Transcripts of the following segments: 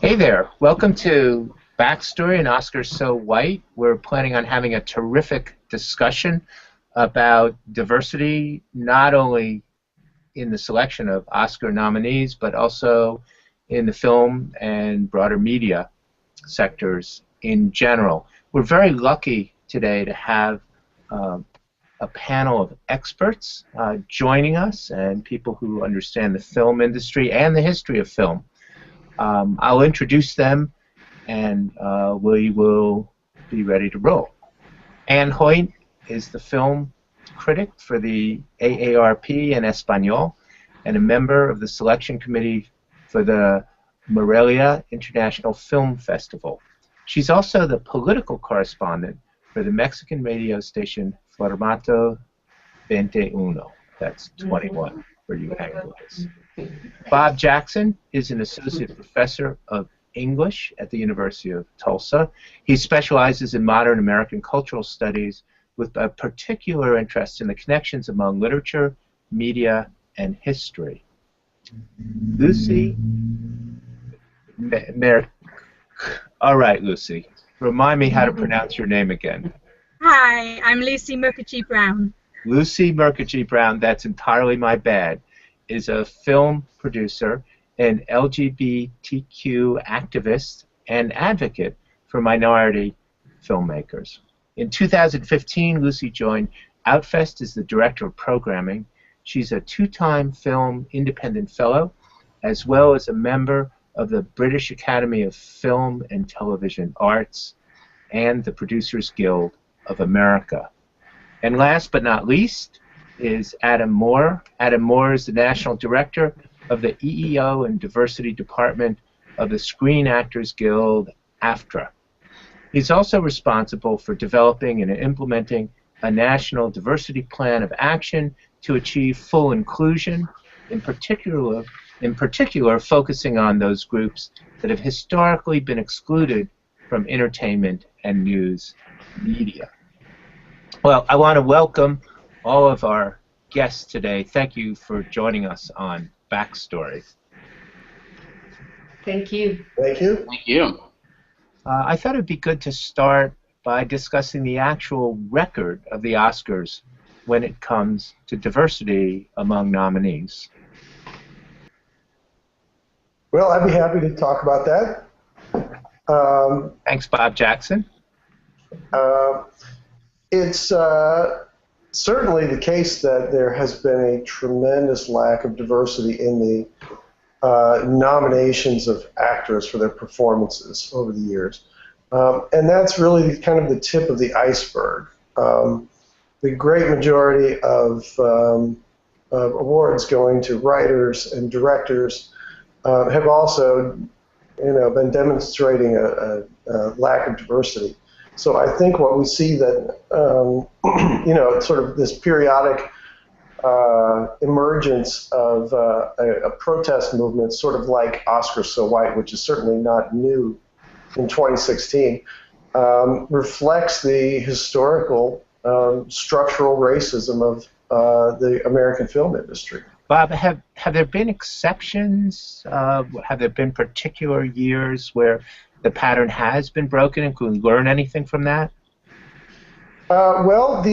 Hey there, welcome to BackStory and Oscars So White. We're planning on having a terrific discussion about diversity, not only in the selection of Oscar nominees, but also in the film and broader media sectors in general. We're very lucky today to have a panel of experts joining us and people who understand the film industry and the history of film. I'll introduce them, and we will be ready to roll. Anne Hoyt is the film critic for the AARP in Espanol and a member of the selection committee for the Morelia International Film Festival. She's also the political correspondent for the Mexican radio station Formato 21. That's 21 for you Anglos. Bob Jackson is an associate professor of English at the University of Tulsa. He specializes in modern American cultural studies with a particular interest in the connections among literature, media, and history. Lucy all right, Lucy. Remind me how to pronounce your name again. Hi, I'm Lucy Mukherjee Brown. Lucy Mukherjee Brown, that's entirely my bad, is a film producer, an LGBTQ activist, and advocate for minority filmmakers. In 2015, Lucy joined Outfest as the director of programming. She's a two-time Film Independent Fellow, as well as a member of the British Academy of Film and Television Arts and the Producers Guild of America. And last but not least is Adam Moore. Adam Moore is the National Director of the EEO and Diversity Department of the Screen Actors Guild, AFTRA. He's also responsible for developing and implementing a national diversity plan of action to achieve full inclusion, in particular focusing on those groups that have historically been excluded from entertainment and news media. Well, I want to welcome all of our guests today. Thank you for joining us on BackStory. Thank you. Thank you. Thank you. I thought it'd be good to start by discussing the actual record of the Oscars when it comes to diversity among nominees. Well, I'd be happy to talk about that. Thanks, Bob Jackson. It's certainly the case that there has been a tremendous lack of diversity in the nominations of actors for their performances over the years. And that's really kind of the tip of the iceberg. The great majority of awards going to writers and directors have also, been demonstrating a lack of diversity. So I think what we see that, sort of this periodic emergence of a protest movement, sort of like Oscars So White, which is certainly not new in 2016, reflects the historical structural racism of the American film industry. Bob, have there been exceptions? Have there been particular years where the pattern has been broken, and can we learn anything from that? Well,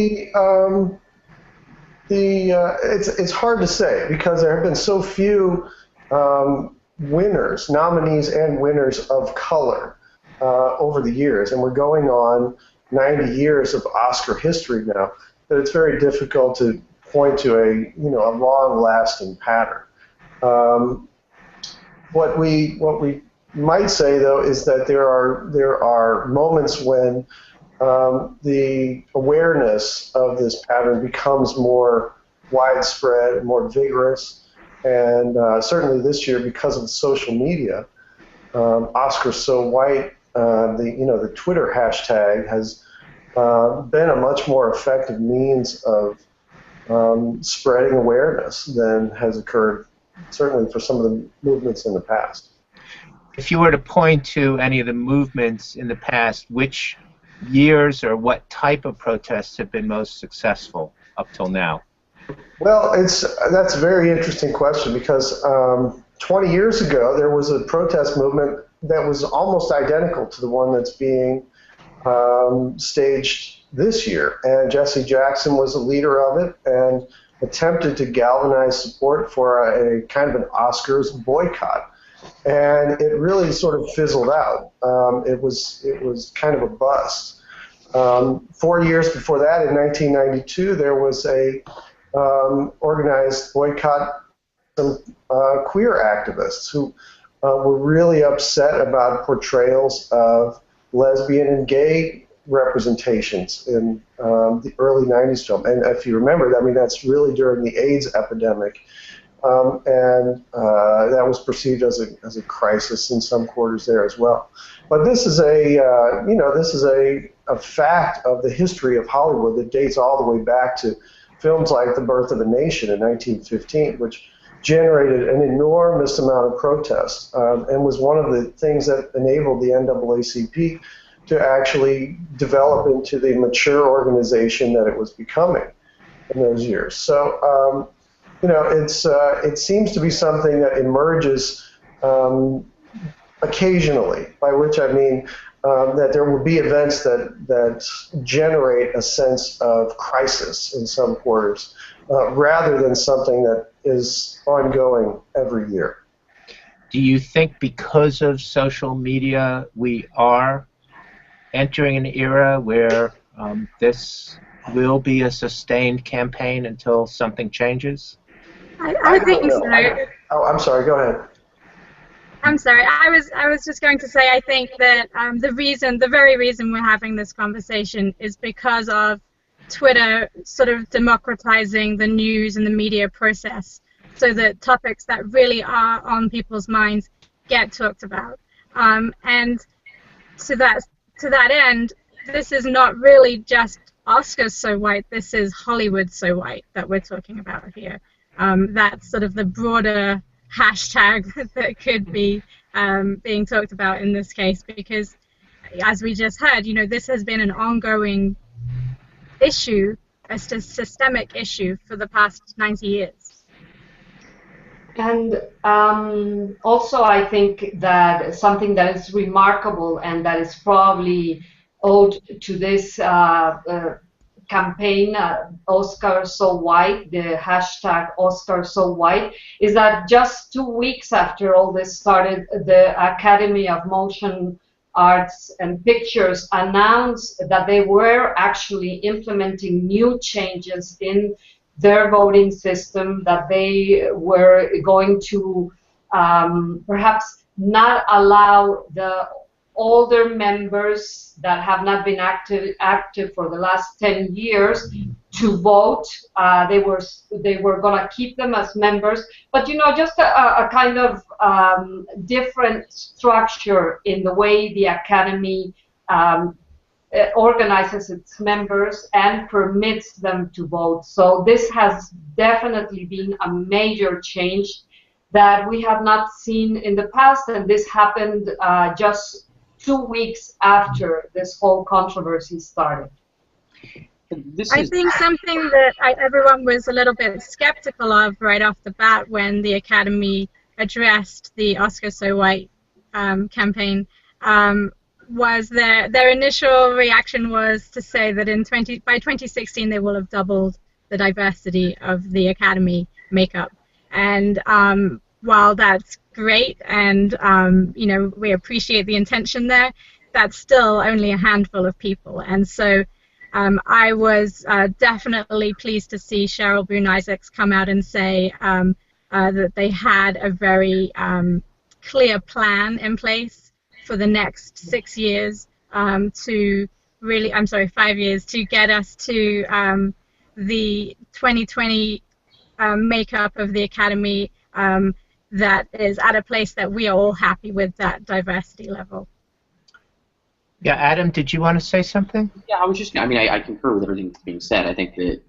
it's hard to say because there have been so few nominees and winners of color over the years, and we're going on 90 years of Oscar history now, that it's very difficult to point to a long-lasting pattern. What we might say, though, is that there are moments when the awareness of this pattern becomes more widespread, more vigorous, and certainly this year, because of social media, Oscars So White, the Twitter hashtag has been a much more effective means of spreading awareness than has occurred, certainly for some of the movements in the past. If you were to point to any of the movements in the past, which years or what type of protests have been most successful up till now? Well, that's a very interesting question because 20 years ago, there was a protest movement that was almost identical to the one that's being staged this year. And Jesse Jackson was a leader of it and attempted to galvanize support for a kind of an Oscars boycott. And it really sort of fizzled out. It was kind of a bust. 4 years before that, in 1992, there was a organized boycott of some queer activists who were really upset about portrayals of lesbian and gay representations in the early 90s film. And if you remember, I mean, that's really during the AIDS epidemic. And that was perceived as a crisis in some quarters there as well. But this is a fact of the history of Hollywood that dates all the way back to films like The Birth of a Nation in 1915, which generated an enormous amount of protest and was one of the things that enabled the NAACP to actually develop into the mature organization that it was becoming in those years. So, it seems to be something that emerges occasionally, by which I mean that there will be events that generate a sense of crisis in some quarters, rather than something that is ongoing every year. Do you think because of social media we are entering an era where this will be a sustained campaign until something changes? I think so. I'm sorry, go ahead. I'm sorry. I was just going to say I think that the very reason we're having this conversation is because of Twitter sort of democratizing the news and the media process, so that topics that really are on people's minds get talked about. And to that end, this is not really just Oscars so white. This is Hollywood so white that we're talking about here. That's sort of the broader hashtag that could be being talked about in this case, because as we just heard, this has been an ongoing issue, a systemic issue for the past 90 years. And also I think that something that is remarkable and that is probably owed to this campaign, Oscar So White, the hashtag Oscar So White, is that just 2 weeks after all this started, the Academy of Motion Arts and Pictures announced that they were actually implementing new changes in their voting system, that they were going to perhaps not allow the older members that have not been active for the last 10 years to vote. They were going to keep them as members, but just a kind of different structure in the way the Academy organizes its members and permits them to vote. So this has definitely been a major change that we have not seen in the past, and this happened just 2 weeks after this whole controversy started. I think something that everyone was a little bit skeptical of right off the bat when the Academy addressed the Oscar So White campaign was their initial reaction was to say that by 2016 they will have doubled the diversity of the Academy makeup. And while that's great and we appreciate the intention there, that's still only a handful of people. And so I was definitely pleased to see Cheryl Boone-Isaacs come out and say that they had a very clear plan in place for the next 6 years to really, 5 years, to get us to the 2020 makeup of the Academy that is at a place that we are all happy with, that diversity level. Yeah, Adam, did you want to say something? Yeah, I concur with everything that's being said. I think that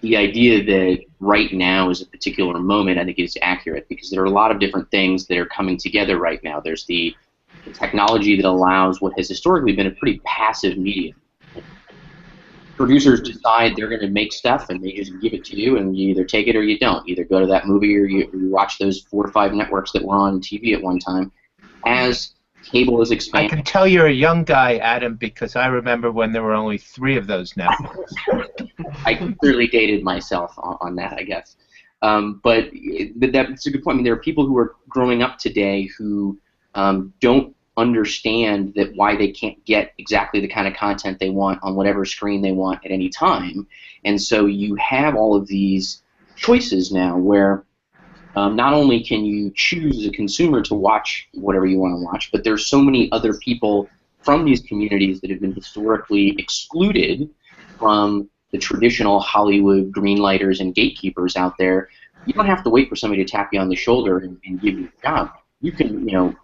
the idea that right now is a particular moment, I think is accurate, because there are a lot of different things that are coming together right now. There's the technology that allows what has historically been a pretty passive medium, producers decide they're going to make stuff and they just give it to you, and you either take it or you don't. Either go to that movie or you watch those 4 or 5 networks that were on TV at one time. As cable is expanding. I can tell you're a young guy, Adam, because I remember when there were only 3 of those networks. I clearly dated myself on that, I guess. But that's a good point. I mean, there are people who are growing up today who don't understand that why they can't get exactly the kind of content they want on whatever screen they want at any time. And so you have all of these choices now where not only can you choose as a consumer to watch whatever you want to watch, but there's so many other people from these communities that have been historically excluded from the traditional Hollywood greenlighters and gatekeepers out there. You don't have to wait for somebody to tap you on the shoulder and give you a job. You can,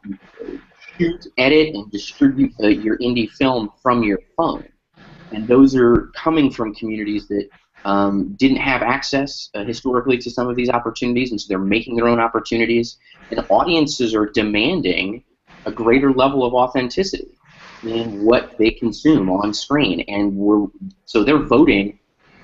shoot, edit, and distribute your indie film from your phone. And those are coming from communities that didn't have access historically to some of these opportunities, and so they're making their own opportunities. And audiences are demanding a greater level of authenticity in what they consume on screen, and so they're voting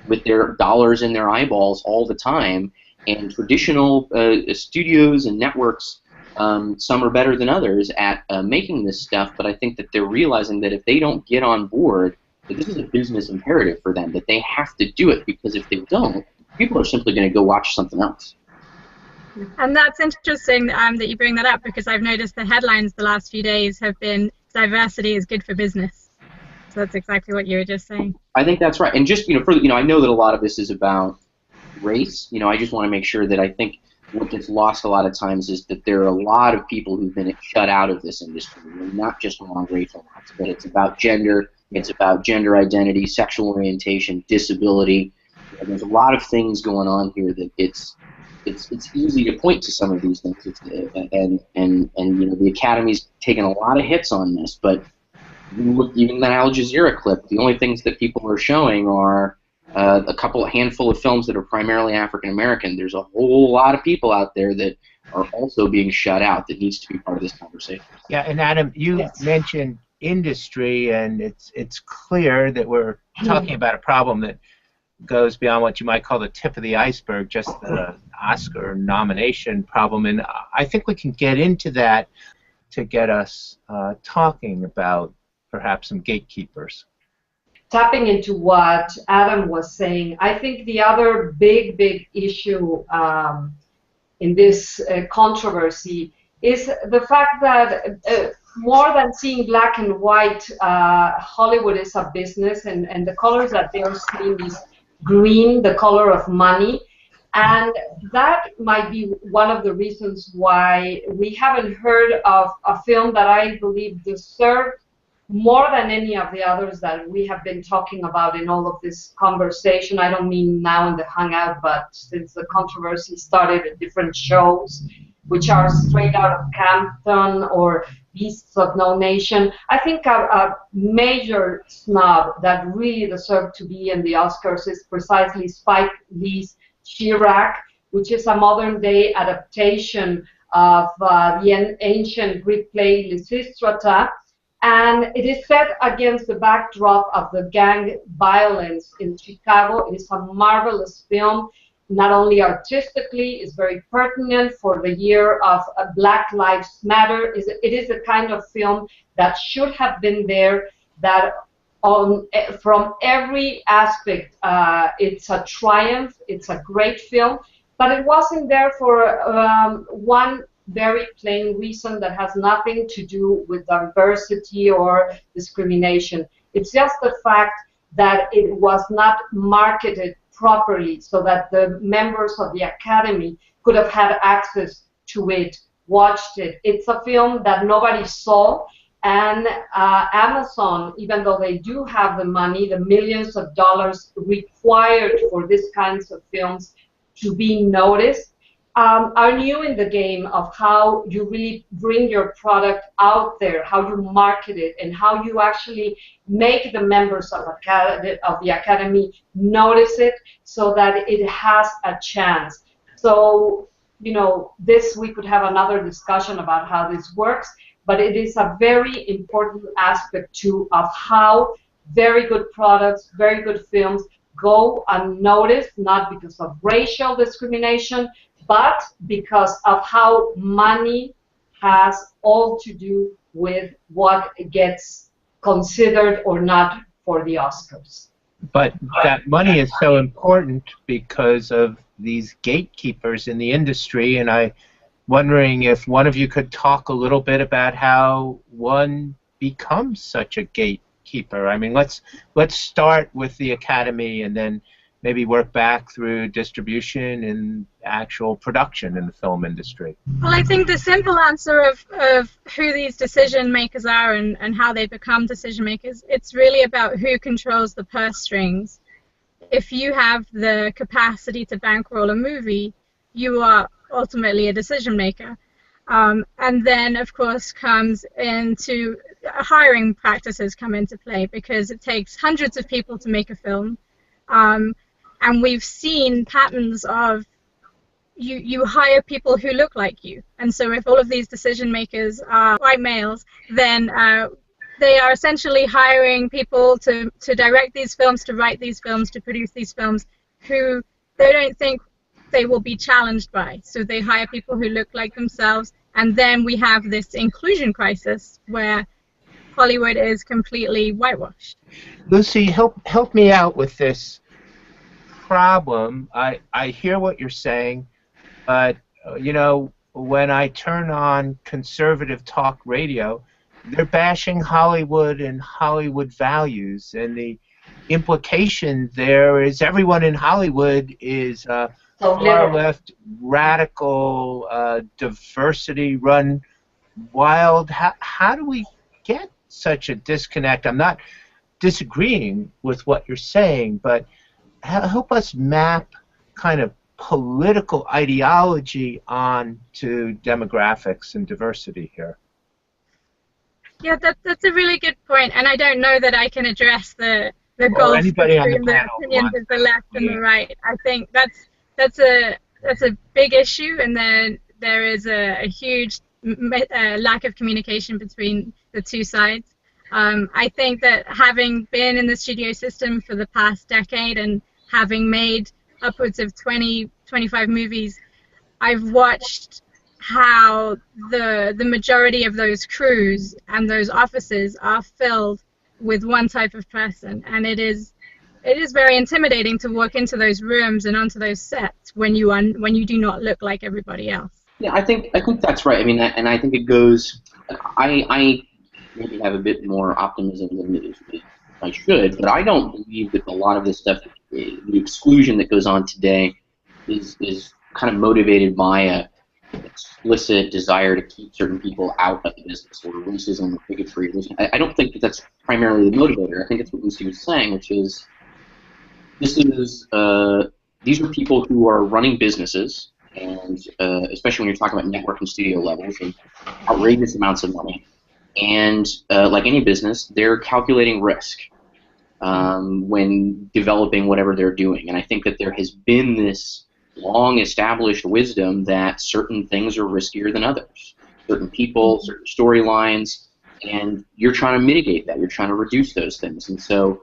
with their dollars and their eyeballs all the time. And traditional studios and networks, some are better than others at making this stuff, but I think that they're realizing that if they don't get on board, that this is a business imperative for them, that they have to do it, because if they don't, people are simply going to go watch something else. And that's interesting that you bring that up, because I've noticed the headlines the last few days have been diversity is good for business. So that's exactly what you were just saying. I think that's right. And just, further, I know that a lot of this is about race. I just want to make sure that I think what gets lost a lot of times is that there are a lot of people who've been shut out of this industry, not just along racial lines, but it's about gender, it's about gender identity, sexual orientation, disability. There's a lot of things going on here that it's easy to point to some of these things, and the Academy's taken a lot of hits on this. But you look, even the Al Jazeera clip, the only things that people are showing are a handful of films that are primarily African American. There's a whole lot of people out there that are also being shut out that needs to be part of this conversation. Yeah, and Adam, you mentioned industry, and it's clear that we're talking about a problem that goes beyond what you might call the tip of the iceberg, just the Oscar nomination problem. And I think we can get into that to get us talking about perhaps some gatekeepers. Tapping into what Adam was saying, I think the other big issue in this controversy is the fact that more than seeing black and white, Hollywood is a business, and the colors that they are seeing is green, the color of money, and that might be one of the reasons why we haven't heard of a film that I believe deserved more than any of the others that we have been talking about in all of this conversation. I don't mean now in the Hangout, but since the controversy started at different shows, which are Straight Outta Compton or Beasts of No Nation. I think a major snub that really deserved to be in the Oscars is precisely Spike Lee's Chirac, which is a modern-day adaptation of the ancient Greek play Lysistrata, and it is set against the backdrop of the gang violence in Chicago. It is a marvelous film. Not only artistically, it's very pertinent for the year of Black Lives Matter. It is the kind of film that should have been there, that from every aspect, it's a triumph, it's a great film, but it wasn't there for one very plain reason that has nothing to do with diversity or discrimination. It's just the fact that it was not marketed properly so that the members of the Academy could have had access to it, watched it. It's a film that nobody saw, and Amazon, even though they do have the money, the millions of dollars required for these kinds of films to be noticed, are new in the game of how you really bring your product out there, how you market it, and how you actually make the members of the Academy notice it so that it has a chance. So, this we could have another discussion about how this works, but it is a very important aspect too of how very good products, very good films go unnoticed, not because of racial discrimination, but because of how money has all to do with what gets considered or not for the Oscars. But that money is so important because of these gatekeepers in the industry, and I'm wondering if one of you could talk a little bit about how one becomes such a gatekeeper. I mean, let's start with the Academy and then maybe work back through distribution and actual production in the film industry. Well, I think the simple answer of who these decision makers are and how they become decision makers, it's really about who controls the purse strings. If you have the capacity to bankroll a movie, you are ultimately a decision maker. And then, of course, comes into hiring practices come into play, because it takes hundreds of people to make a film. And we've seen patterns of you hire people who look like you. And so if all of these decision makers are white males, then they are essentially hiring people to direct these films, to write these films, to produce these films, who they don't think they will be challenged by. So they hire people who look like themselves. And then we have this inclusion crisis where Hollywood is completely whitewashed. Lucy, help me out with this problem. I hear what you're saying, but you know, when I turn on conservative talk radio, they're bashing Hollywood and Hollywood values, and the implication there is everyone in Hollywood is far left, radical, diversity run wild. How do we get such a disconnect? I'm not disagreeing with what you're saying, but help us map kind of political ideology onto demographics and diversity here. Yeah, that's a really good point, and I don't know that I can address the gulf between the opinions of the left and the right. I think that's a big issue, and then there is a huge lack of communication between the two sides. I think that having been in the studio system for the past decade and having made upwards of 25 movies, I've watched how the majority of those crews and those offices are filled with one type of person, and it is very intimidating to walk into those rooms and onto those sets when you do not look like everybody else. Yeah, I think that's right. I mean, and I think it goes. I maybe have a bit more optimism than I should, but I don't believe that a lot of this stuff, the exclusion that goes on today, is kind of motivated by a explicit desire to keep certain people out of the business, or racism or bigotry. I don't think that's primarily the motivator. I think it's what Lucy was saying, which is these are people who are running businesses, and especially when you're talking about network and studio levels and outrageous amounts of money. And like any business, they're calculating risk when developing whatever they're doing. And I think that there has been this long-established wisdom that certain things are riskier than others, certain people, certain storylines, and you're trying to mitigate that. You're trying to reduce those things. And so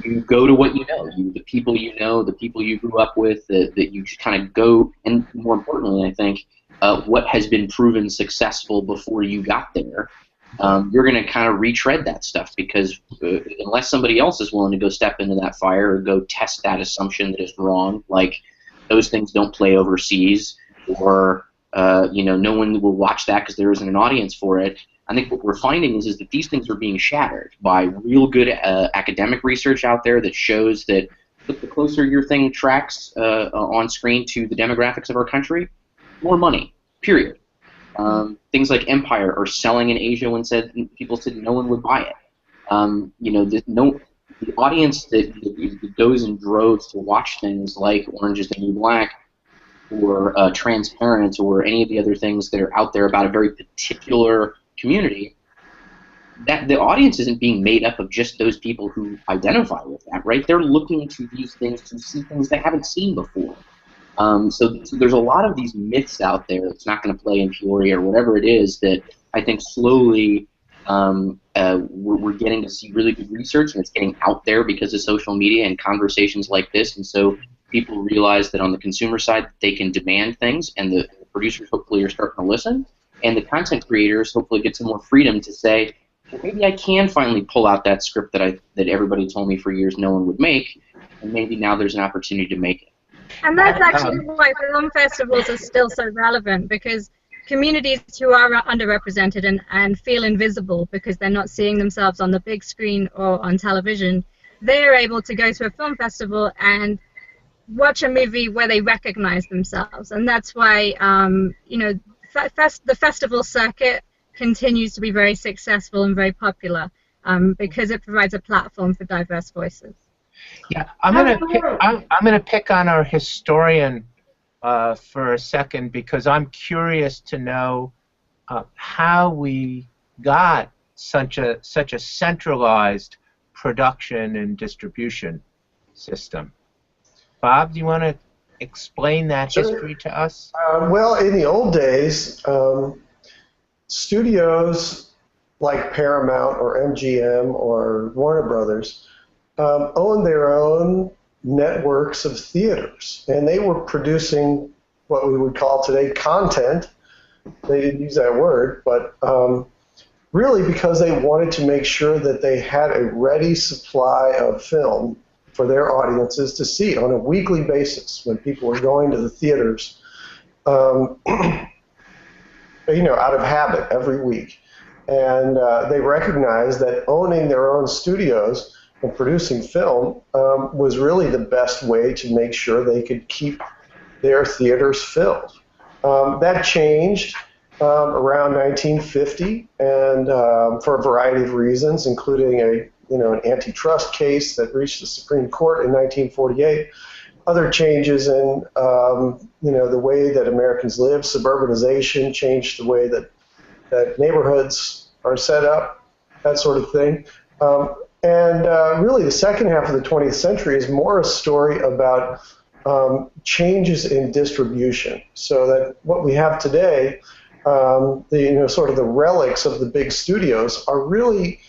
you go to what you know, the people you know, the people you grew up with, that you just kind of go, and more importantly, I think, what has been proven successful before you got there. You're going to kind of retread that stuff, because unless somebody else is willing to go step into that fire or go test that assumption that is wrong, like those things don't play overseas, or no one will watch that because there isn't an audience for it. I think what we're finding is that these things are being shattered by real good academic research out there that shows that the closer your thing tracks on screen to the demographics of our country, more money, period. Things like Empire are selling in Asia when people said no one would buy it. The audience that goes in droves to watch things like Orange is the New Black, or Transparent, or any of the other things that are out there about a very particular community, that the audience isn't being made up of just those people who identify with that, right? They're looking to these things to see things they haven't seen before. So there's a lot of these myths out there. It's not going to play in Peoria or whatever it is that I think slowly we're getting to see really good research, and it's getting out there because of social media and conversations like this. And so people realize that on the consumer side, they can demand things, and the producers hopefully are starting to listen, and the content creators hopefully get some more freedom to say, well, maybe I can finally pull out that script that everybody told me for years no one would make, and maybe now there's an opportunity to make it. And that's actually why film festivals are still so relevant, because communities who are underrepresented and feel invisible because they're not seeing themselves on the big screen or on television, they're able to go to a film festival and watch a movie where they recognize themselves. And that's why the festival circuit continues to be very successful and very popular, because it provides a platform for diverse voices. Yeah, I'm gonna pick on our historian for a second, because I'm curious to know how we got such a centralized production and distribution system. Bob, do you want to explain that history to us? Well, in the old days, studios like Paramount or MGM or Warner Brothers owned their own networks of theaters, and they were producing what we would call today content. They didn't use that word, but really because they wanted to make sure that they had a ready supply of film for their audiences to see on a weekly basis when people were going to the theaters, out of habit every week. And they recognized that owning their own studios and producing film was really the best way to make sure they could keep their theaters filled. That changed around 1950, and for a variety of reasons, including an antitrust case that reached the Supreme Court in 1948. Other changes in the way that Americans live, suburbanization changed the way that neighborhoods are set up, that sort of thing. And really, the second half of the 20th century is more a story about changes in distribution. So that what we have today, sort of the relics of the big studios, are really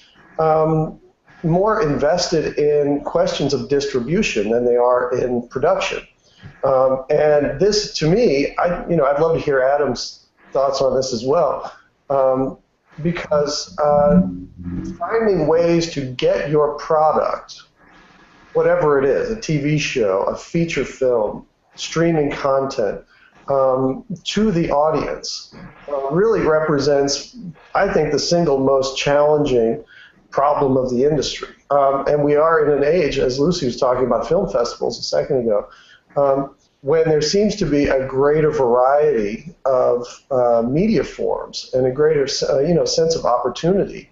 more invested in questions of distribution than they are in production. And this, to me, I'd love to hear Adam's thoughts on this as well. Because finding ways to get your product, whatever it is, a TV show, a feature film, streaming content, to the audience, really represents, I think, the single most challenging problem of the industry. And we are in an age, as Lucy was talking about film festivals a second ago, when there seems to be a greater variety of media forms and a greater sense of opportunity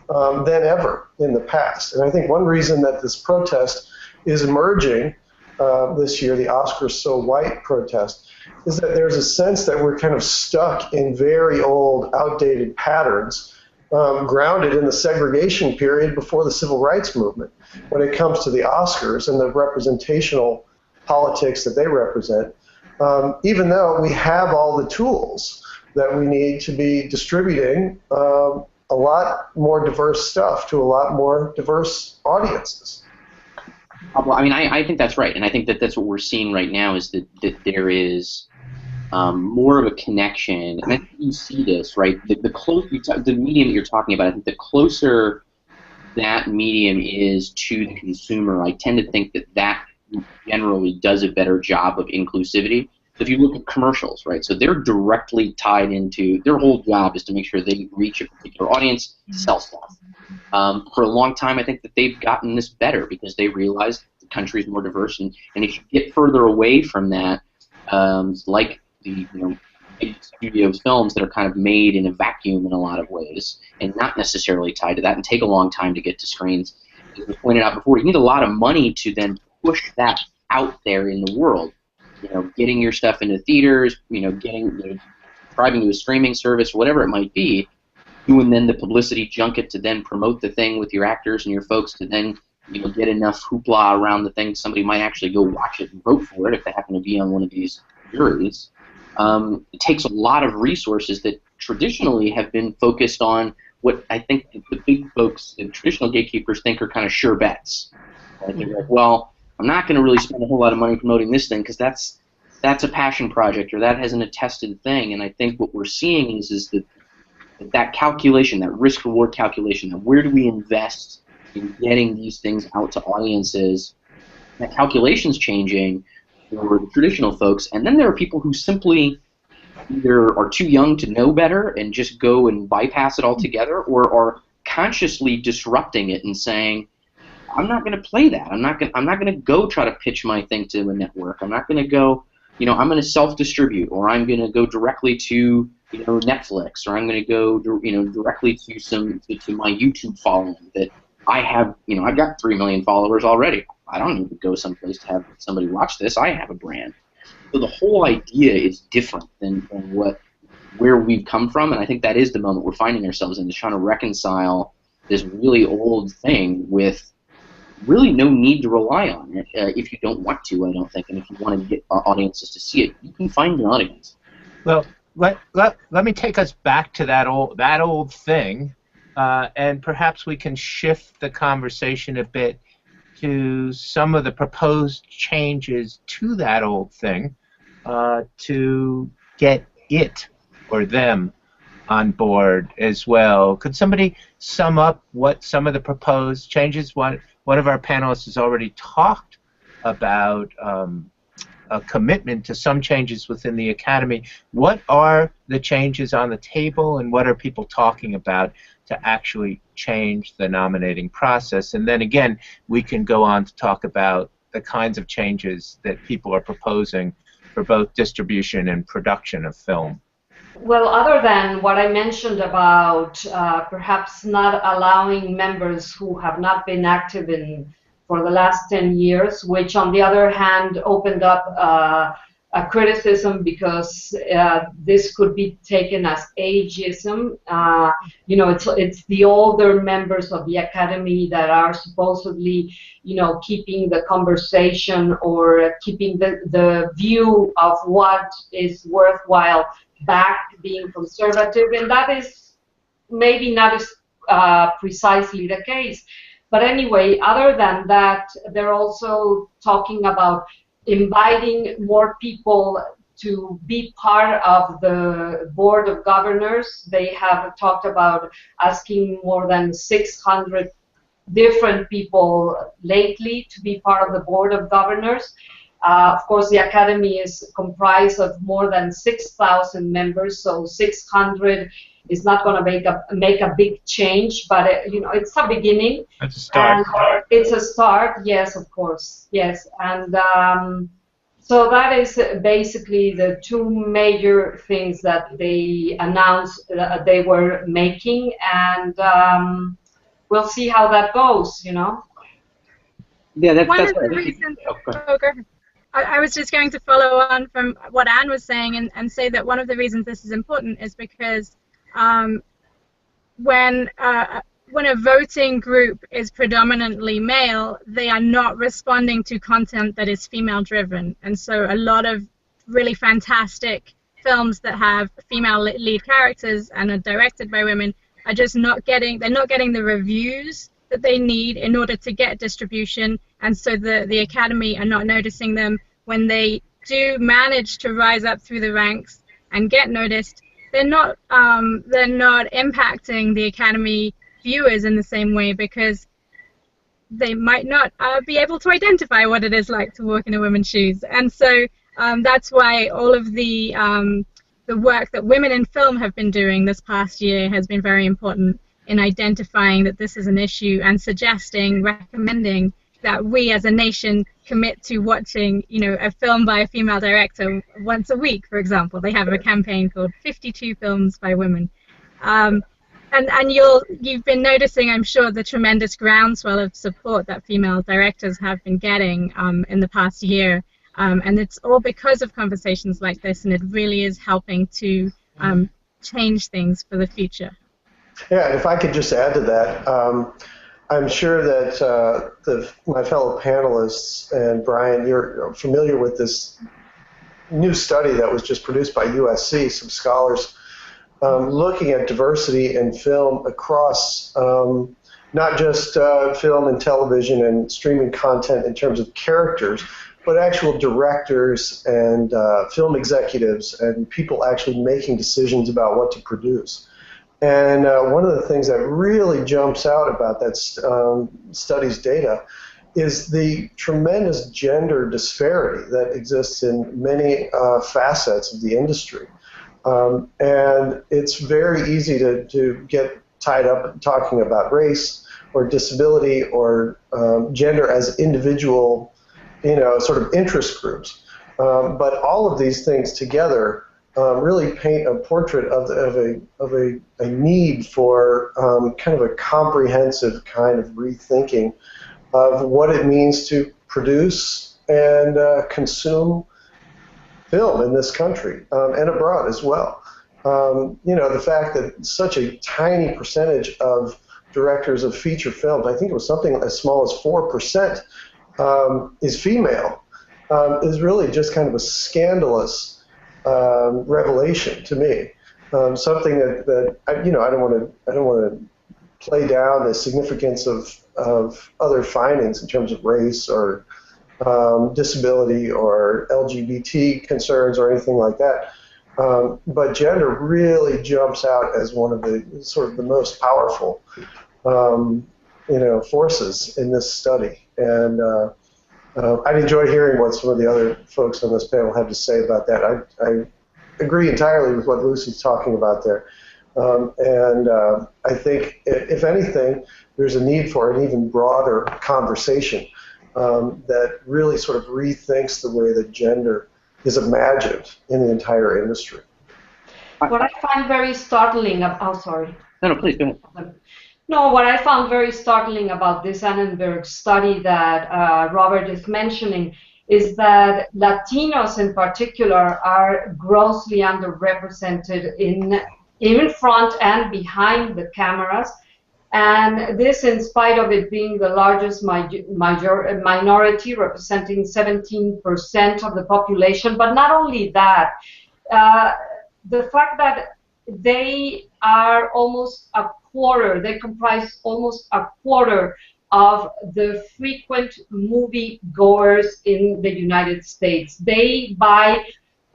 than ever in the past. And I think one reason that this protest is emerging this year, the Oscars So White protest, is that there's a sense that we're kind of stuck in very old, outdated patterns grounded in the segregation period before the Civil Rights Movement when it comes to the Oscars and the representational politics that they represent, even though we have all the tools that we need to be distributing a lot more diverse stuff to a lot more diverse audiences. Well, I mean, I think that's right, and I think that that's what we're seeing right now is that there is more of a connection, and I think you see this, right? The medium that you're talking about, I think the closer that medium is to the consumer, I tend to think that generally does a better job of inclusivity. So if you look at commercials, right, so they're directly tied into, their whole job is to make sure they reach a particular audience, sell stuff. For a long time, I think that they've gotten this better because they realize the country is more diverse, and if you get further away from that, like the big studio films that are kind of made in a vacuum in a lot of ways and not necessarily tied to that and take a long time to get to screens, as was pointed out before, you need a lot of money to then push that out there in the world. Getting your stuff into theaters, subscribing to a streaming service, whatever it might be, doing then the publicity junket to then promote the thing with your actors and your folks to then get enough hoopla around the thing somebody might actually go watch it and vote for it if they happen to be on one of these juries. It takes a lot of resources that traditionally have been focused on what I think the big folks, the traditional gatekeepers, think are kind of sure bets. Right? They're like, well, I'm not going to really spend a whole lot of money promoting this thing because that's a passion project or that isn't a tested thing. And I think what we're seeing is that calculation, that risk-reward calculation, that where do we invest in getting these things out to audiences, that calculation's changing for the traditional folks. And then there are people who simply either are too young to know better and just go and bypass it altogether, or are consciously disrupting it and saying, I'm not going to play that. I'm not going to go try to pitch my thing to a network. I'm not going to go, I'm going to self-distribute, or I'm going to go directly to, Netflix, or I'm going to go, directly to my YouTube following that I have, I've got 3 million followers already. I don't need to go someplace to have somebody watch this. I have a brand. So the whole idea is different than where we've come from, and I think that is the moment we're finding ourselves in, is trying to reconcile this really old thing with really no need to rely on it if you don't want to, I don't think, and if you want to get audiences to see it, you can find your audience. Well, let me take us back to that old thing, and perhaps we can shift the conversation a bit to some of the proposed changes to that old thing to get it or them on board as well. Could somebody sum up what some of the proposed changes? One of our panelists has already talked about a commitment to some changes within the Academy. What are the changes on the table, and what are people talking about to actually change the nominating process? And then again, we can go on to talk about the kinds of changes that people are proposing for both distribution and production of film. Well, other than what I mentioned about perhaps not allowing members who have not been active for the last 10 years, which on the other hand opened up a criticism because this could be taken as ageism. It's the older members of the Academy that are supposedly, keeping the conversation or keeping the view of what is worthwhile back, being conservative, and that is maybe not as precisely the case. But anyway, other than that, they're also talking about inviting more people to be part of the board of governors. They have talked about asking more than 600 different people lately to be part of the board of governors. Of course, the Academy is comprised of more than 6,000 members, so 600 is not going to make a big change, but it's a beginning. It's a start. And it's a start, yes, of course, yes. And so that is basically the two major things that they announced they were making, and we'll see how that goes, Yeah, One that's of the reasons. Go ahead. I was just going to follow on from what Anne was saying and say that one of the reasons this is important is because when a voting group is predominantly male, they are not responding to content that is female-driven. And so a lot of really fantastic films that have female lead characters and are directed by women are just they're not getting the reviews that they need in order to get distribution, and so the Academy are not noticing them. When they do manage to rise up through the ranks and get noticed, they're not impacting the Academy viewers in the same way, because they might not be able to identify what it is like to walk in a woman's shoes. And so that's why all of the work that women in film have been doing this past year has been very important in identifying that this is an issue and recommending that we as a nation commit to watching, a film by a female director once a week, for example. They have a campaign called 52 Films by Women. And you've been noticing, I'm sure, the tremendous groundswell of support that female directors have been getting in the past year. And it's all because of conversations like this, and it really is helping to change things for the future. Yeah, and if I could just add to that, I'm sure that my fellow panelists and Brian, you're familiar with this new study that was just produced by USC. Some scholars looking at diversity in film across not just film and television and streaming content in terms of characters, but actual directors and film executives and people actually making decisions about what to produce. And one of the things that really jumps out about that study's data is the tremendous gender disparity that exists in many facets of the industry. And it's very easy to get tied up talking about race or disability or gender as individual, sort of interest groups. But all of these things together really paint a portrait of a need for kind of a comprehensive kind of rethinking of what it means to produce and consume film in this country and abroad as well. The fact that such a tiny percentage of directors of feature films, I think it was something as small as 4%, is female, is really just kind of a scandalous revelation to me. Something that I don't want to play down the significance of other findings in terms of race or disability or LGBT concerns or anything like that. But gender really jumps out as one of the sort of the most powerful, forces in this study. And I'd enjoy hearing what some of the other folks on this panel have to say about that. I agree entirely with what Lucy's talking about there. And I think, if anything, there's a need for an even broader conversation that really sort of rethinks the way that gender is imagined in the entire industry. What I find very startling, sorry. No, please, go ahead. No, what I found very startling about this Annenberg study that Robert is mentioning is that Latinos in particular are grossly underrepresented in front and behind the cameras. And this in spite of it being the largest minority, representing 17% of the population. But not only that, the fact that they are almost a quarter, they comprise almost a quarter of the frequent movie goers in the United States. They buy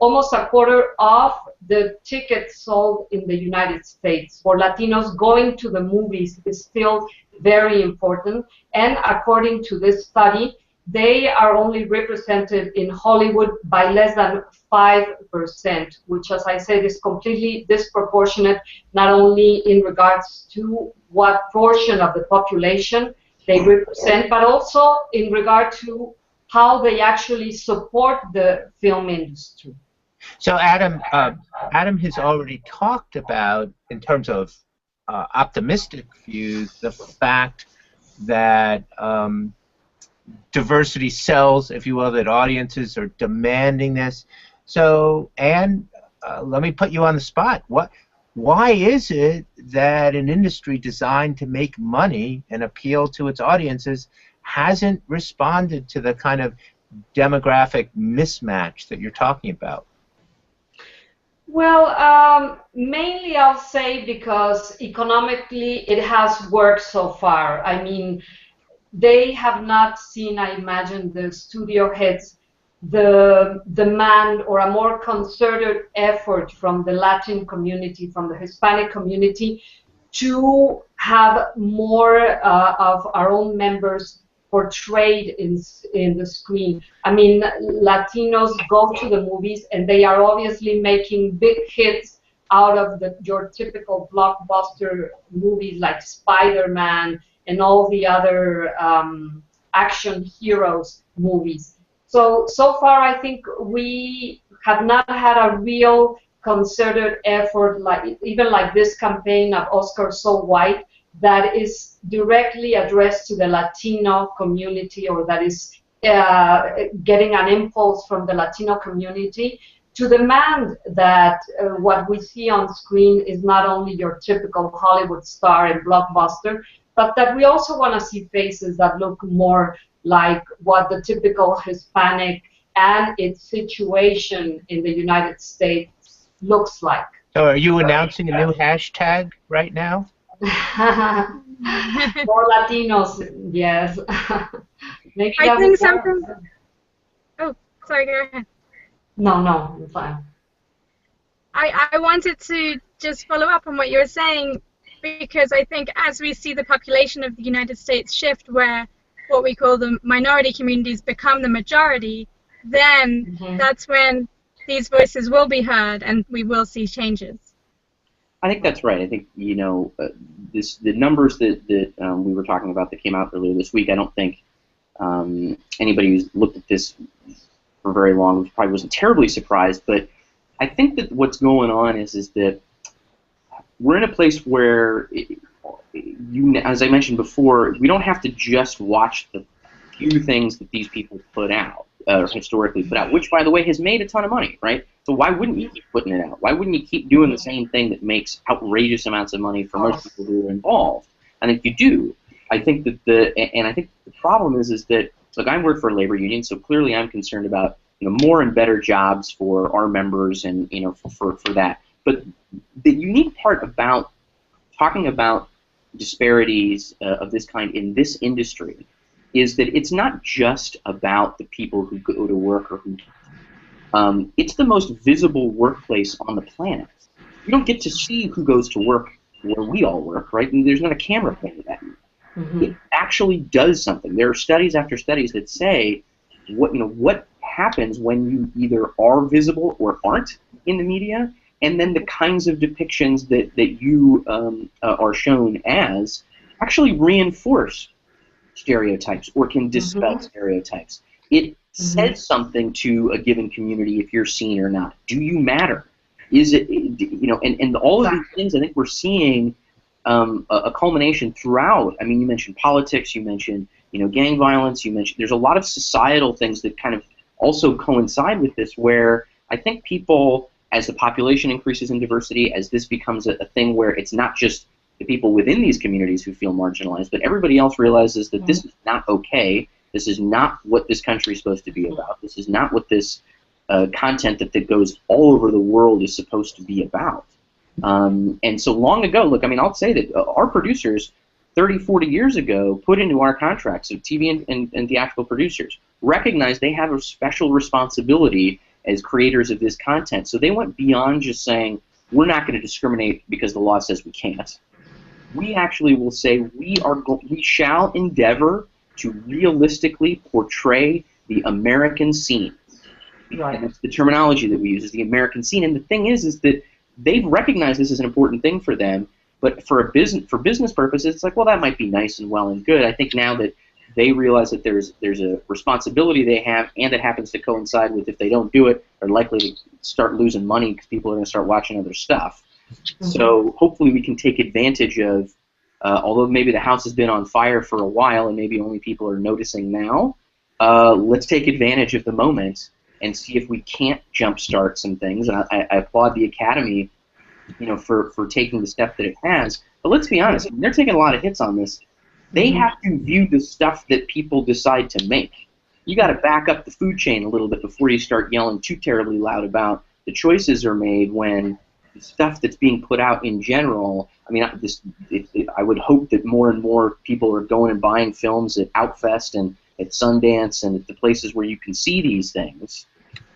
almost a quarter of the tickets sold in the United States. For Latinos, going to the movies is still very important. And according to this study, they are only represented in Hollywood by less than 5%, which, as I said, is completely disproportionate, not only in regards to what portion of the population they represent, but also in regard to how they actually support the film industry. So Adam has already talked about, in terms of optimistic views, the fact that diversity sells, if you will, that audiences are demanding this. So, Anne, let me put you on the spot. Why is it that an industry designed to make money and appeal to its audiences hasn't responded to the kind of demographic mismatch that you're talking about? Well, mainly I'll say because economically it has worked so far. I mean, they have not seen, I imagine, the studio heads, the demand or a more concerted effort from the Latin community, from the Hispanic community, to have more of our own members portrayed in the screen. I mean, Latinos go to the movies and they are obviously making big hits out of your typical blockbuster movies like Spider-Man and all the other action heroes movies. So far I think we have not had a real concerted effort, even like this campaign of Oscar So White, that is directly addressed to the Latino community, or that is getting an impulse from the Latino community to demand that what we see on screen is not only your typical Hollywood star and blockbuster, but that we also want to see faces that look more like what the typical Hispanic and its situation in the United States looks like. So are you announcing a new hashtag right now? More Latinos, yes. Maybe I think something. Oh, sorry, go ahead. No, I'm fine. I wanted to just follow up on what you were saying, because I think as we see the population of the United States shift, where what we call the minority communities become the majority, then that's when these voices will be heard and we will see changes. I think that's right. I think, you know, the numbers that we were talking about that came out earlier this week, I don't think anybody who's looked at this for very long probably wasn't terribly surprised, but I think that what's going on is that we're in a place where, as I mentioned before, we don't have to just watch the few things that these people put out, or historically put out, which, by the way, has made a ton of money, right? So why wouldn't you keep putting it out? Why wouldn't you keep doing the same thing that makes outrageous amounts of money for most people who are involved? I think you do. I think that I think the problem is that, look, I work for a labor union, so clearly I'm concerned about, you know, more and better jobs for our members, and, you know, for that. But the unique part about talking about disparities of this kind in this industry is that it's not just about the people who go to work or who. It's the most visible workplace on the planet. You don't get to see who goes to work where we all work, right? And there's not a camera pointed at you. It actually does something. There are studies after studies that say what happens when you either are visible or aren't in the media, and then the kinds of depictions that you are shown as actually reinforce stereotypes or can dispel stereotypes. It says something to a given community if you're seen or not. Do you matter? Is it, you know, and all of these things, I think we're seeing a culmination throughout. I mean, you mentioned politics, you mentioned, you know, gang violence, you mentioned, there's a lot of societal things that kind of also coincide with this, where I think people, as the population increases in diversity, as this becomes a thing where it's not just the people within these communities who feel marginalized, but everybody else realizes that this is not okay, this is not what this country is supposed to be about, this is not what this content that goes all over the world is supposed to be about. And so long ago, look, I mean, I'll say that our producers 30, 40 years ago put into our contracts of TV and theatrical producers, recognize they have a special responsibility as creators of this content. So they went beyond just saying, we're not going to discriminate because the law says we can't. We actually will say we shall endeavor to realistically portray the American scene. Right. And that's the terminology that we use, is the American scene. And the thing is that they've recognized this as an important thing for them, but for business purposes, it's like, well, that might be nice and well and good. I think now that they realize that there's a responsibility they have, and it happens to coincide with, if they don't do it, they're likely to start losing money because people are going to start watching other stuff. So hopefully we can take advantage of, although maybe the house has been on fire for a while and maybe only people are noticing now, let's take advantage of the moment and see if we can't jumpstart some things. And I applaud the Academy, you know, for taking the step that it has. But let's be honest, they're taking a lot of hits on this. They have to view the stuff that people decide to make. You got to back up the food chain a little bit before you start yelling too terribly loud about the choices are made, when the stuff that's being put out in general. I mean, I would hope that more and more people are going and buying films at Outfest and at Sundance and at the places where you can see these things,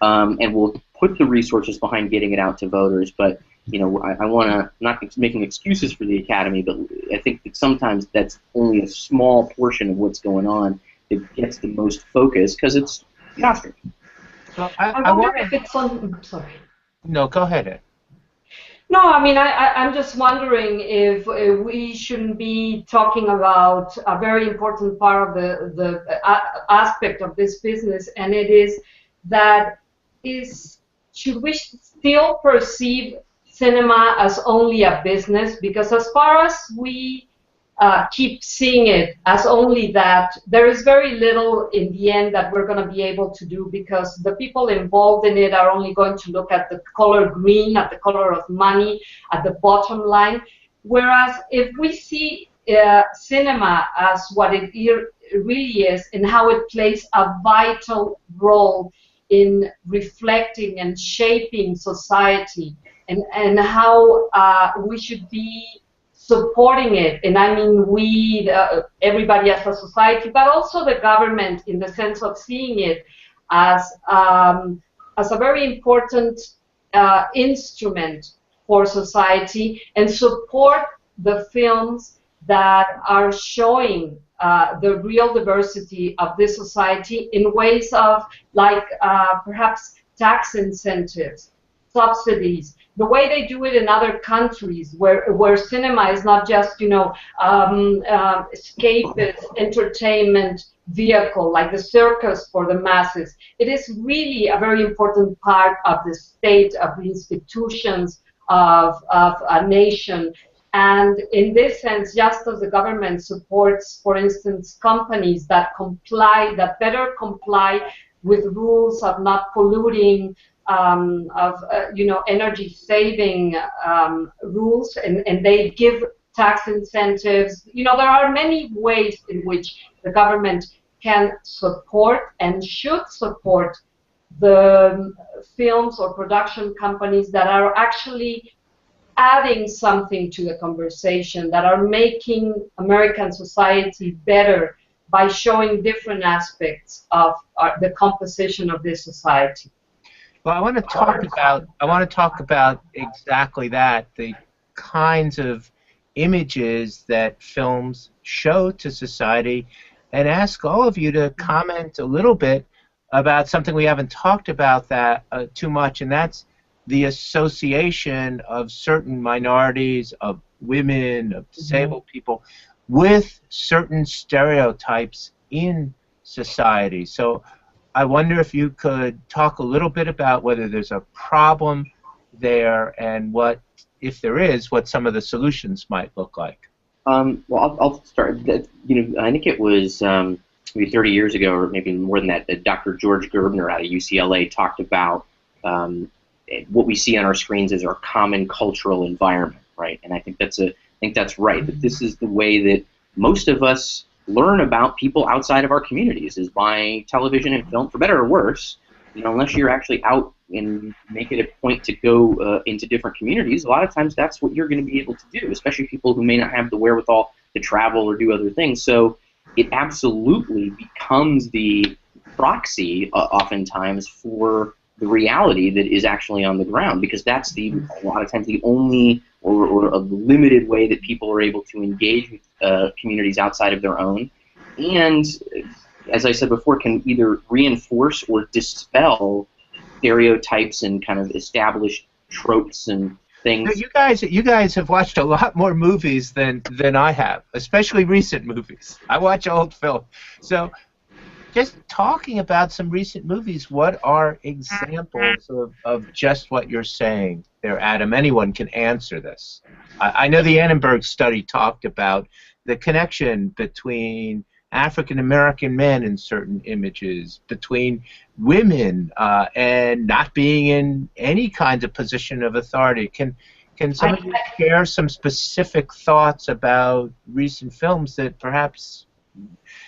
and we'll put the resources behind getting it out to voters. But, you know, I want to, not making excuses for the Academy, but I think that sometimes that's only a small portion of what's going on that gets the most focus, because it's the Oscars. So I wonder if it's on. Sorry. No, go ahead, Ed. No, I mean, I'm just wondering if we shouldn't be talking about a very important part of the aspect of this business, and it is that should we still perceive cinema as only a business? Because as far as we keep seeing it as only that, there is very little in the end that we're going to be able to do, because the people involved in it are only going to look at the color green, at the color of money, at the bottom line. Whereas if we see cinema as what it really is, and how it plays a vital role in reflecting and shaping society and how we should be supporting it. And I mean we, everybody as a society, but also the government in the sense of seeing it as a very important instrument for society, and support the films that are showing the real diversity of this society in ways of, like, perhaps tax incentives, subsidies, the way they do it in other countries, where cinema is not just, you know, escapist entertainment vehicle like the circus for the masses. It is really a very important part of the state, of the institutions of a nation. And in this sense, just as the government supports, for instance, companies that better comply with rules of not polluting, you know, energy saving rules, and they give tax incentives. You know, there are many ways in which the government can support and should support the films or production companies that are actually adding something to the conversation, that are making American society better by showing different aspects of the composition of this society. Well, I want to talk about exactly that, the kinds of images that films show to society, and ask all of you to comment a little bit about something we haven't talked about that too much, and that's the association of certain minorities, of women, of disabled people, with certain stereotypes in society. So I wonder if you could talk a little bit about whether there's a problem there, and what, if there is, what some of the solutions might look like. Well, I'll start. You know, I think it was maybe 30 years ago, or maybe more than that, Dr. George Gerbner out of UCLA talked about what we see on our screens as our common cultural environment, right? And I think that's right. That this is the way that most of us learn about people outside of our communities, is by television and film, for better or worse. You know, unless you're actually out and make it a point to go into different communities, a lot of times that's what you're going to be able to do, especially people who may not have the wherewithal to travel or do other things. So it absolutely becomes the proxy, oftentimes, for the reality that is actually on the ground, because that's a lot of times the only or a limited way that people are able to engage with communities outside of their own, and as I said before, can either reinforce or dispel stereotypes and kind of established tropes and things. You guys have watched a lot more movies than I have, especially recent movies. I watch old film. So just talking about some recent movies, what are examples of just what you're saying there, Adam? Anyone can answer this. I know the Annenberg study talked about the connection between African American men in certain images, between women and not being in any kind of position of authority. Can some of you share some specific thoughts about recent films that perhaps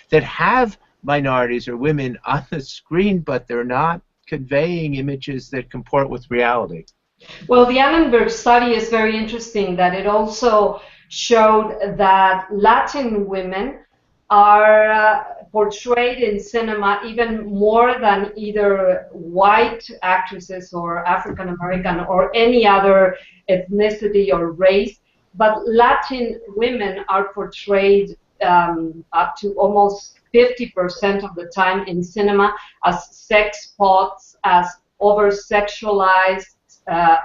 that have minorities or women on the screen, but they're not conveying images that comport with reality? Well, the Annenberg study is very interesting, that it also showed that Latin women are portrayed in cinema even more than either white actresses or African American or any other ethnicity or race, but Latin women are portrayed up to almost 50% of the time in cinema as sex pots, as over-sexualized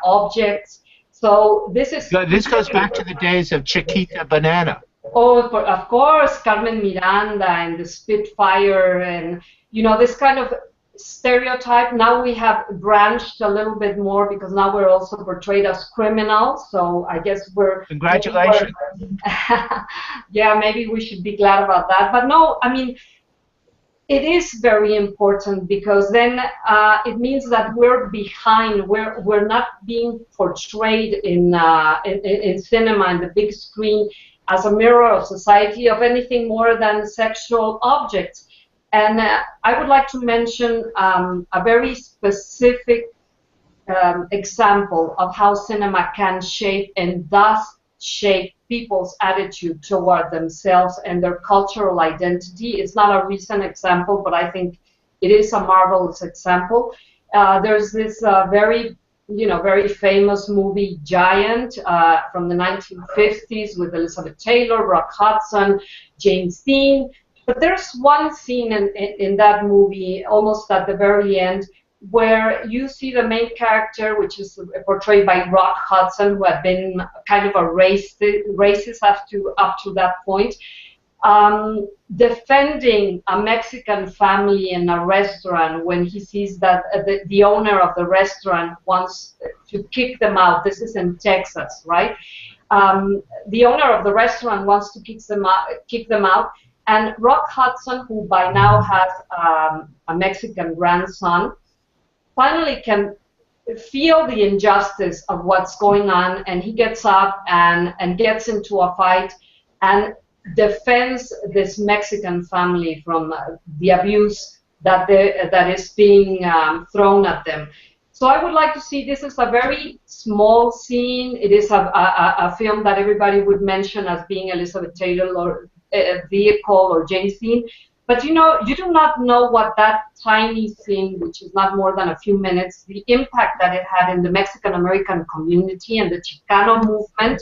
objects. So this goes back to the days of Chiquita Banana. Oh, of course, Carmen Miranda and the Spitfire, and you know, this kind of stereotype. Now we have branched a little bit more, because now we're also portrayed as criminals. So I guess congratulations. Yeah, maybe we should be glad about that. But no, I mean, it is very important, because then it means that we're behind. We're not being portrayed in cinema, in the big screen, as a mirror of society, of anything more than sexual objects. And I would like to mention a very specific example of how cinema can shape and does shape people's attitude toward themselves and their cultural identity. It's not a recent example, but I think it is a marvelous example. There's this very famous movie, Giant, from the 1950s with Elizabeth Taylor, Rock Hudson, James Dean. But there's one scene in that movie, almost at the very end, where you see the main character, which is portrayed by Rock Hudson, who had been kind of a racist up to that point, defending a Mexican family in a restaurant when he sees that the owner of the restaurant wants to kick them out. This is in Texas, right? The owner of the restaurant wants to kick them out, and Rock Hudson, who by now has a Mexican grandson, finally can feel the injustice of what's going on, and he gets up and gets into a fight and defends this Mexican family from the abuse that is being thrown at them. So I would like to see, this is a very small scene. It is a film that everybody would mention as being Elizabeth Taylor or a vehicle or James Dean. But you do not know what that tiny scene, which is not more than a few minutes, the impact that it had in the Mexican-American community and the Chicano movement.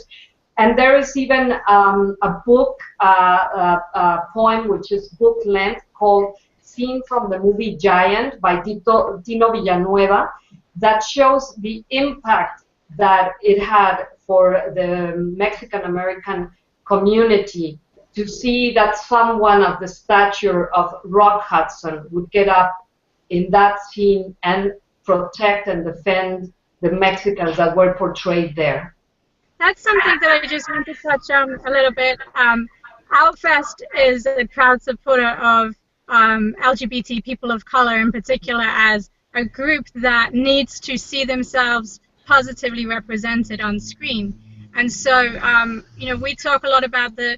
And there is even a book, a poem, which is book length, called Scene from the Movie Giant by Tino Villanueva, that shows the impact that it had for the Mexican-American community to see that someone of the stature of Rock Hudson would get up in that scene and protect and defend the Mexicans that were portrayed there. That's something that I just want to touch on a little bit. Outfest is a proud supporter of LGBT people of color in particular as a group that needs to see themselves positively represented on screen. And so, we talk a lot about the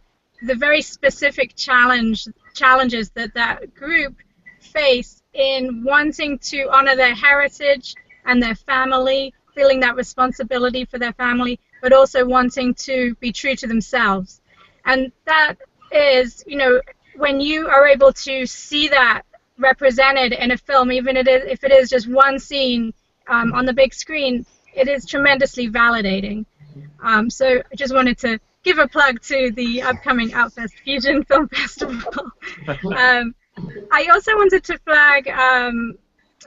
very specific challenges that group face in wanting to honor their heritage and their family, feeling that responsibility for their family, but also wanting to be true to themselves. And that is, when you are able to see that represented in a film, even if it is just one scene on the big screen, it is tremendously validating. So I just wanted to give a plug to the upcoming Outfest Fusion Film Festival. I also wanted to flag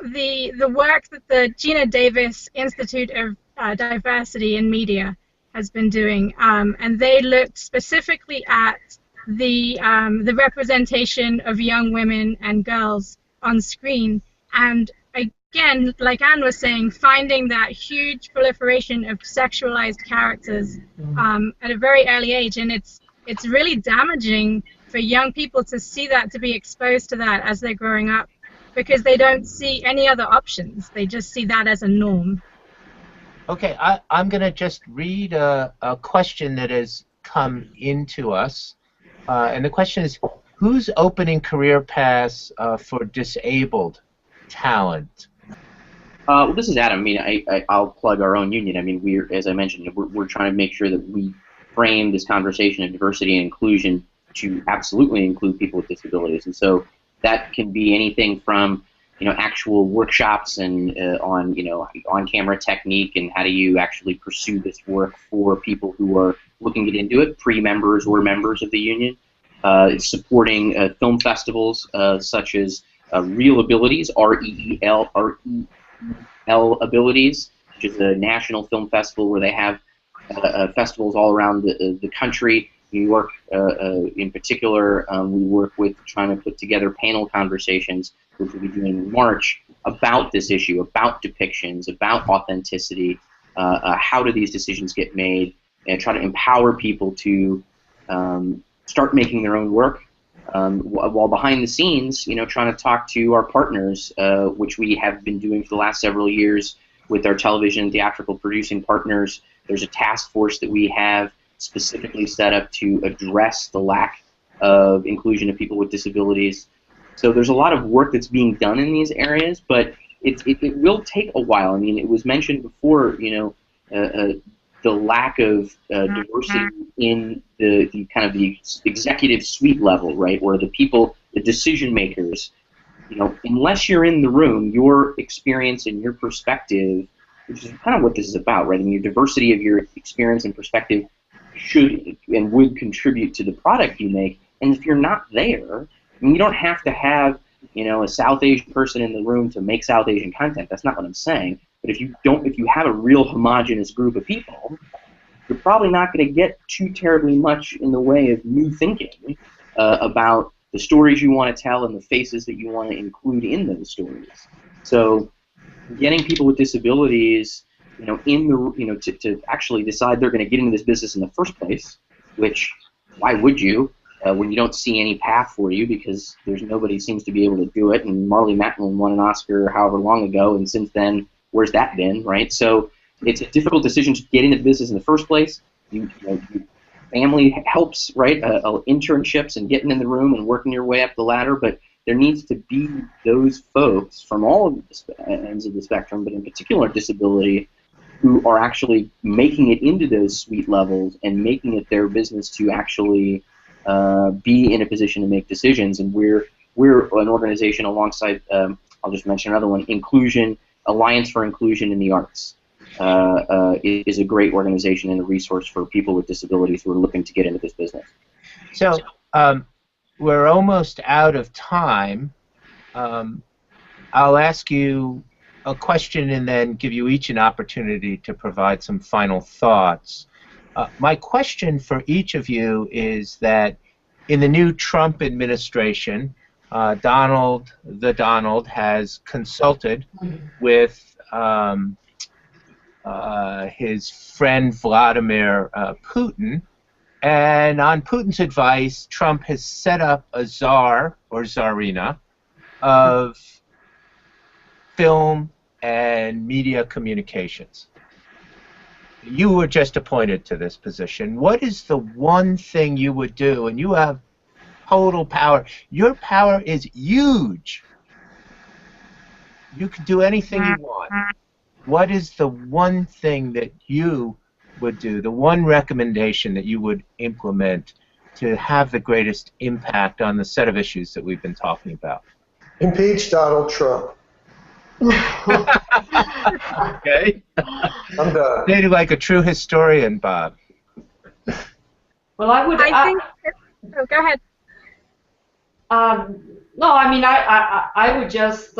the work that the Gina Davis Institute of Diversity in Media has been doing, and they looked specifically at the representation of young women and girls on screen, and again, like Anne was saying, finding that huge proliferation of sexualized characters at a very early age, and it's really damaging for young people to see that, to be exposed to that as they're growing up, because they don't see any other options. They just see that as a norm. Okay, I'm going to just read a question that has come into us, and the question is, who's opening career paths for disabled talent? Well, this is Adam. I mean, I'll plug our own union. I mean, as I mentioned, we're trying to make sure that we frame this conversation of diversity and inclusion to absolutely include people with disabilities, and so that can be anything from actual workshops and on-camera technique and how do you actually pursue this work for people who are looking to get into it, pre-members or members of the union. It's supporting film festivals such as Real Abilities, REEL Abilities, which is a national film festival where they have festivals all around the country. New York, in particular, we work with trying to put together panel conversations, which we'll be doing in March, about this issue, about depictions, about authenticity, how do these decisions get made, and try to empower people to start making their own work, while behind the scenes, trying to talk to our partners, which we have been doing for the last several years with our television and theatrical producing partners. There's a task force that we have specifically set up to address the lack of inclusion of people with disabilities. So there's a lot of work that's being done in these areas, but it will take a while. I mean, it was mentioned before, you know, the lack of diversity in the kind of the executive suite level, right, where the people, the decision makers, you know, unless you're in the room, your experience and your perspective, which is kind of what this is about, right? I mean, your diversity of your experience and perspective should and would contribute to the product you make. And if you're not there, I mean, you don't have to have, you know, a South Asian person in the room to make South Asian content. That's not what I'm saying. But if you have a real homogenous group of people, you're probably not going to get too terribly much in the way of new thinking about the stories you want to tell and the faces that you want to include in those stories. So, getting people with disabilities, you know, to actually decide they're going to get into this business in the first place, which why would you when you don't see any path for you, because there's nobody seems to be able to do it, and Marlee Matlin won an Oscar however long ago, and since then, where's that been, right? So it's a difficult decision to get into the business in the first place. Family helps, right? Internships and getting in the room and working your way up the ladder, but there needs to be those folks from all of the ends of the spectrum, but in particular disability, who are actually making it into those suite levels and making it their business to actually be in a position to make decisions. And we're an organization alongside, I'll just mention another one, Alliance for Inclusion in the Arts. Is a great organization and a resource for people with disabilities who are looking to get into this business. So we're almost out of time. I'll ask you a question and then give you each an opportunity to provide some final thoughts. My question for each of you is that in the new Trump administration, Donald has consulted with his friend Vladimir Putin, and on Putin's advice, Trump has set up a czar or czarina of film and media communications. You were just appointed to this position. What is the one thing you would do? And you have total power. Your power is huge. You can do anything you want. What is the one thing that you would do, the one recommendation that you would implement to have the greatest impact on the set of issues that we've been talking about? Impeach Donald Trump. Okay. I'm done. Say it like a true historian, Bob. Well, I think. Oh, go ahead. No, I mean, I would just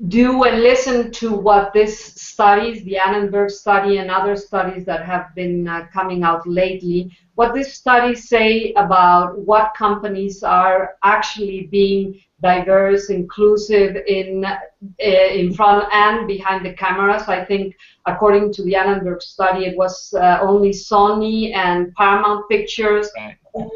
do and listen to what this studies, the Annenberg study and other studies that have been coming out lately, what these studies say about what companies are actually being diverse, inclusive in front and behind the cameras. I think according to the Annenberg study, it was only Sony and Paramount Pictures who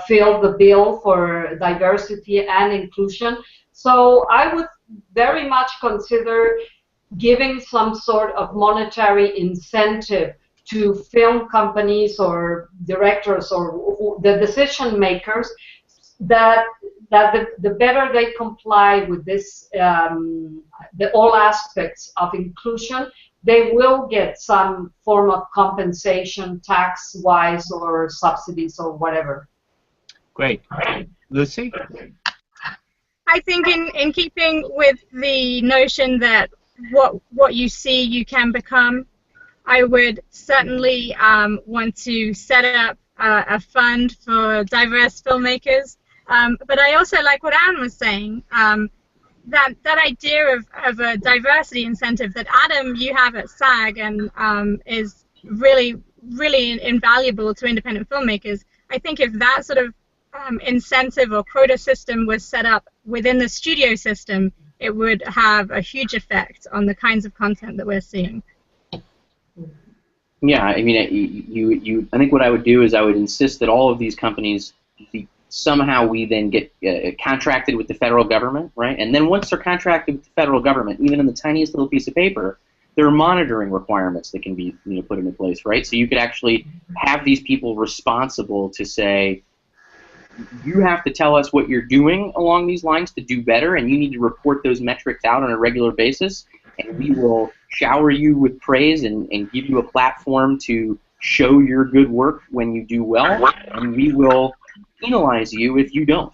filled the bill for diversity and inclusion. So I would very much consider giving some sort of monetary incentive to film companies or directors or the decision makers that the better they comply with this, all aspects of inclusion, they will get some form of compensation, tax-wise or subsidies or whatever. Great. Lucy? I think in keeping with the notion that what you see you can become, I would certainly want to set up a fund for diverse filmmakers. But I also like what Anne was saying, that idea of a diversity incentive that Adam, you have at SAG and is really, really invaluable to independent filmmakers. I think if that sort of incentive or quota system was set up within the studio system, it would have a huge effect on the kinds of content that we're seeing. Yeah, I mean, I think what I would do is I would insist that all of these companies somehow we then get contracted with the federal government, right? And then once they're contracted with the federal government, even in the tiniest little piece of paper, there are monitoring requirements that can be put into place, right? So you could actually have these people responsible to say, you have to tell us what you're doing along these lines to do better, and you need to report those metrics out on a regular basis, and we will shower you with praise and give you a platform to show your good work when you do well, and we will penalize you if you don't.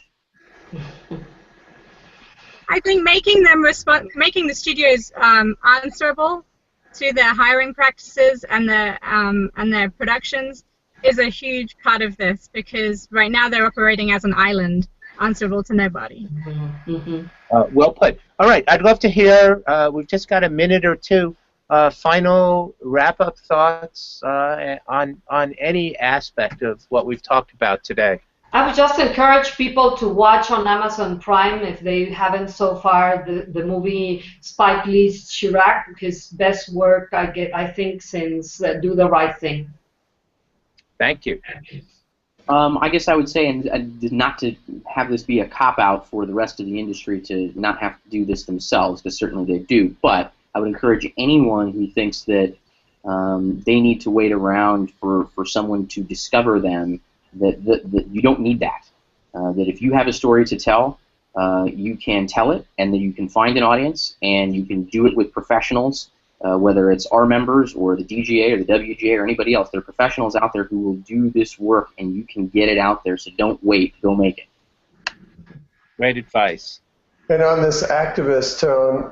I think making the studios answerable to their hiring practices and their productions is a huge part of this, because right now they're operating as an island, answerable to nobody. Well put. All right, I'd love to hear, we've just got a minute or two, final wrap-up thoughts on any aspect of what we've talked about today. I would just encourage people to watch on Amazon Prime, if they haven't so far, the movie Spike Lee's Chirac, his best work, I think, since Do the Right Thing. Thank you. I guess I would say, and not to have this be a cop-out for the rest of the industry to not have to do this themselves, because certainly they do, but I would encourage anyone who thinks that they need to wait around for someone to discover them, that you don't need that. That if you have a story to tell, you can tell it, and that you can find an audience, and you can do it with professionals, whether it's our members or the DGA or the WGA or anybody else. There are professionals out there who will do this work, and you can get it out there, so don't wait, go make it. Great advice. And on this activist tone,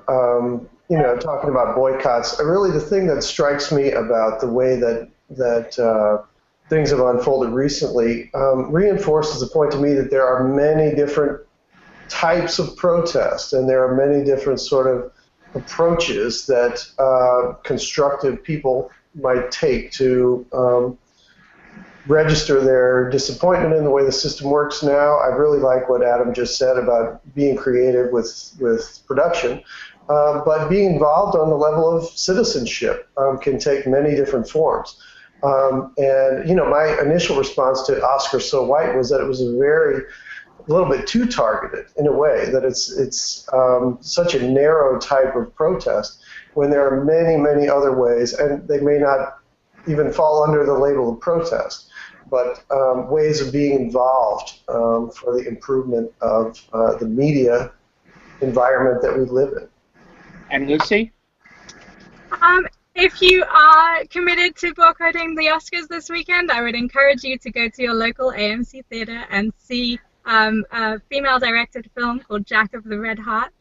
you know, talking about boycotts, really the thing that strikes me about the way that things have unfolded recently reinforces the point to me that there are many different types of protest, and there are many different sort of approaches that constructive people might take to register their disappointment in the way the system works now. I really like what Adam just said about being creative with production, but being involved on the level of citizenship can take many different forms. And you know, my initial response to Oscar So White was that it was a little bit too targeted in a way, that it's such a narrow type of protest when there are many other ways, and they may not even fall under the label of protest, but ways of being involved for the improvement of the media environment that we live in. And Lucy? If you are committed to boycotting the Oscars this weekend, I would encourage you to go to your local AMC theater and see a female-directed film called Jack of the Red Hearts,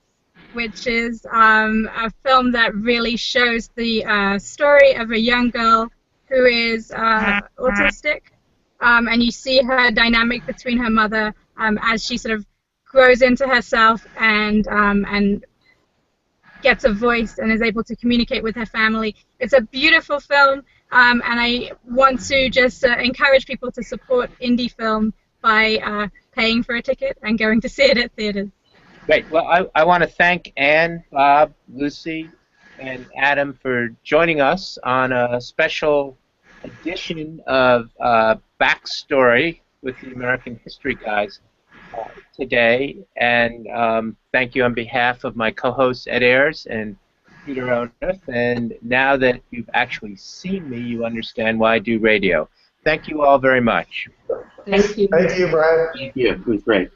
which is a film that really shows the story of a young girl who is autistic, and you see her dynamic between her mother as she sort of grows into herself and gets a voice and is able to communicate with her family. It's a beautiful film, and I want to just encourage people to support indie film by paying for a ticket and going to see it at theaters. Great. Well, I want to thank Anne, Bob, Lucy, and Adam for joining us on a special edition of BackStory with the American History Guys today. And thank you on behalf of my co-hosts Ed Ayers and Peter Onuf. And now that you've actually seen me, you understand why I do radio. Thank you all very much. Thank you. Thank you, Brian. Thank you. It was great.